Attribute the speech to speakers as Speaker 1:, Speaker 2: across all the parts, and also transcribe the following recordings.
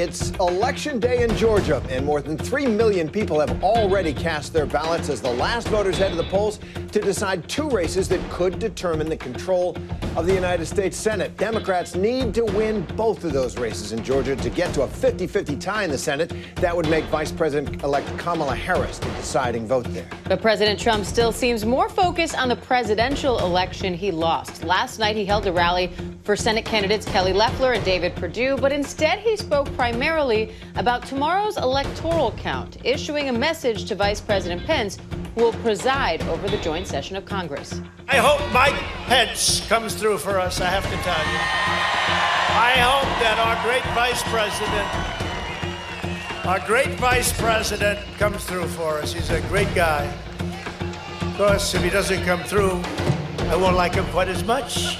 Speaker 1: It's election day in Georgia, and more than 3 million people have already cast their ballots as the last voters head to the polls to decide two races that could determine the control of the United States Senate. Democrats need to win both of those races in Georgia to get to a 50-50 tie in the Senate. That would make Vice President-elect Kamala Harris the deciding vote there.
Speaker 2: But President Trump still seems more focused on the presidential election he lost. Last night, he held a rally for Senate candidates Kelly Loeffler and David Perdue, but instead he spoke primarily about tomorrow's electoral count, issuing a message to Vice President Pence, who will preside over the joint session of Congress.
Speaker 3: I hope Mike Pence comes through for us, I have to tell you. I hope that our great vice president comes through for us. He's a great guy. Of course, if he doesn't come through, I won't like him quite as much.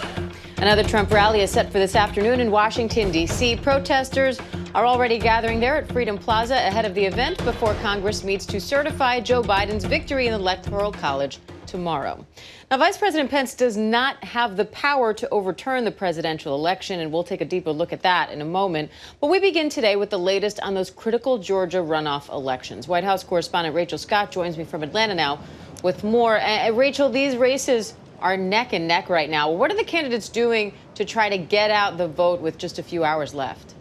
Speaker 2: Another Trump rally is set for this afternoon in Washington, D.C. Protesters are already gathering there at Freedom Plaza ahead of the event before Congress meets to certify Joe Biden's victory in the Electoral College tomorrow. Now, Vice President Pence does not have the power to overturn the presidential election, and we'll take a deeper look at that in a moment. But we begin today with the latest on those critical Georgia runoff elections. White House correspondent Rachel Scott joins me from Atlanta now with more. Rachel, these races are neck and neck right now. What are the candidates doing to try to get out the vote with just a few hours left?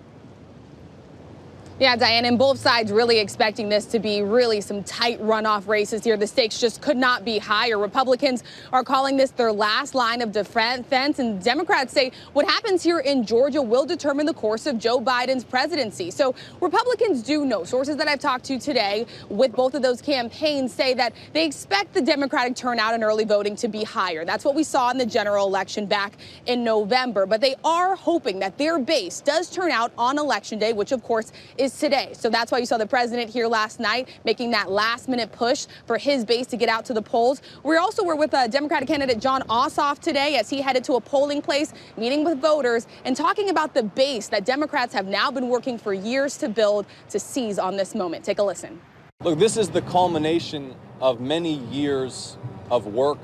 Speaker 4: Yeah, Diane, and both sides really expecting this to be really some tight runoff races here. The stakes just could not be higher. Republicans are calling this their last line of defense, and Democrats say what happens here in Georgia will determine the course of Joe Biden's presidency. So Republicans do know. Sources that I've talked to today with both of those campaigns say that they expect the Democratic turnout in early voting to be higher. That's what we saw in the general election back in November. But they are hoping that their base does turn out on Election Day, which, of course, is today. So that's why you saw the president here last night making that last-minute push for his base to get out to the polls. We also were with Democratic candidate Jon Ossoff today as he headed to a polling place, meeting with voters and talking about the base that Democrats have now been working for years to build to seize on this moment. Take a listen.
Speaker 5: Look, this is the culmination of many years of work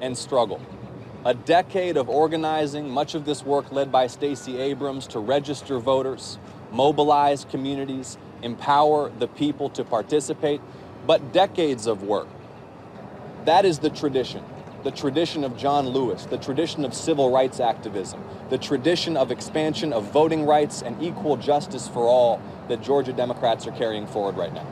Speaker 5: and struggle. A decade of organizing, much of this work led by Stacey Abrams to register voters, mobilize communities, empower the people to participate, but decades of work. That is the tradition of John Lewis, the tradition of civil rights activism, the tradition of expansion of voting rights and equal justice for all that Georgia Democrats are carrying forward right now.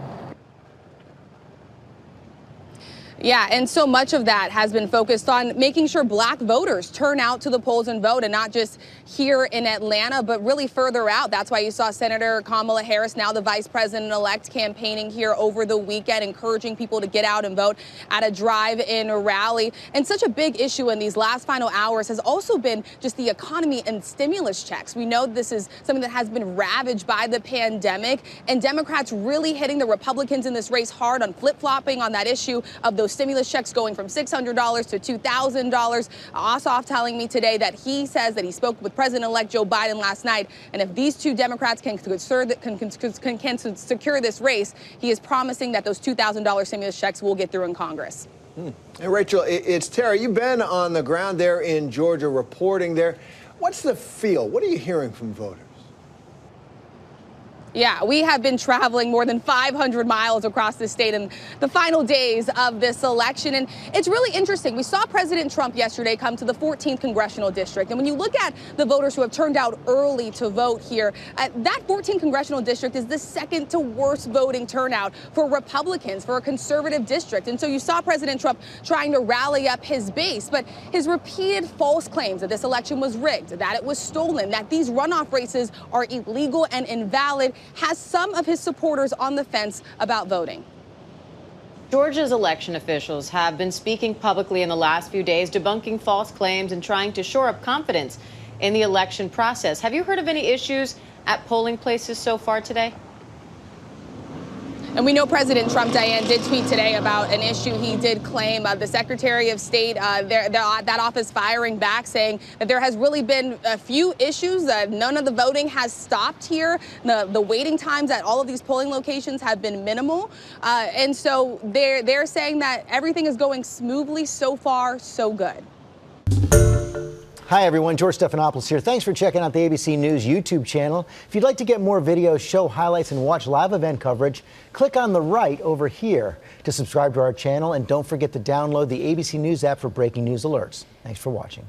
Speaker 4: Yeah, and so much of that has been focused on making sure black voters turn out to the polls and vote, and not just here in Atlanta, but really further out. That's why you saw Senator Kamala Harris, now the vice president-elect, campaigning here over the weekend, encouraging people to get out and vote at a drive-in rally. And such a big issue in these last final hours has also been just the economy and stimulus checks. We know this is something that has been ravaged by the pandemic, and Democrats really hitting the Republicans in this race hard on flip-flopping on that issue of those stimulus checks going from $600 to $2,000. Ossoff telling me today that he says that he spoke with President-elect Joe Biden last night, and if these two Democrats can secure this race, he is promising that those $2,000 stimulus checks will get through in Congress.
Speaker 1: Hey, Rachel, it's Tara. You've been on the ground there in Georgia reporting there. What's the feel? What are you hearing from voters?
Speaker 4: Yeah, we have been traveling more than 500 miles across the state in the final days of this election. And it's really interesting. We saw President Trump yesterday come to the 14th congressional district. And when you look at the voters who have turned out early to vote here, that 14th congressional district is the second to worst voting turnout for Republicans, for a conservative district. And so you saw President Trump trying to rally up his base. But his repeated false claims that this election was rigged, that it was stolen, that these runoff races are illegal and invalid, has some of his supporters on the fence about voting.
Speaker 2: Georgia's election officials have been speaking publicly in the last few days, debunking false claims and trying to shore up confidence in the election process. Have you heard of any issues at polling places so far today?
Speaker 4: And we know President Trump, Diane, did tweet today about an issue he did claim. The Secretary of State, that office firing back, saying that there has really been a few issues. None of the voting has stopped here. The waiting times at all of these polling locations have been minimal. And so they're saying that everything is going smoothly so far, so good.
Speaker 6: Hi, everyone. George Stephanopoulos here. Thanks for checking out the ABC News YouTube channel. If you'd like to get more videos, show highlights, and watch live event coverage, click on the right over here to subscribe to our channel. And don't forget to download the ABC News app for breaking news alerts. Thanks for watching.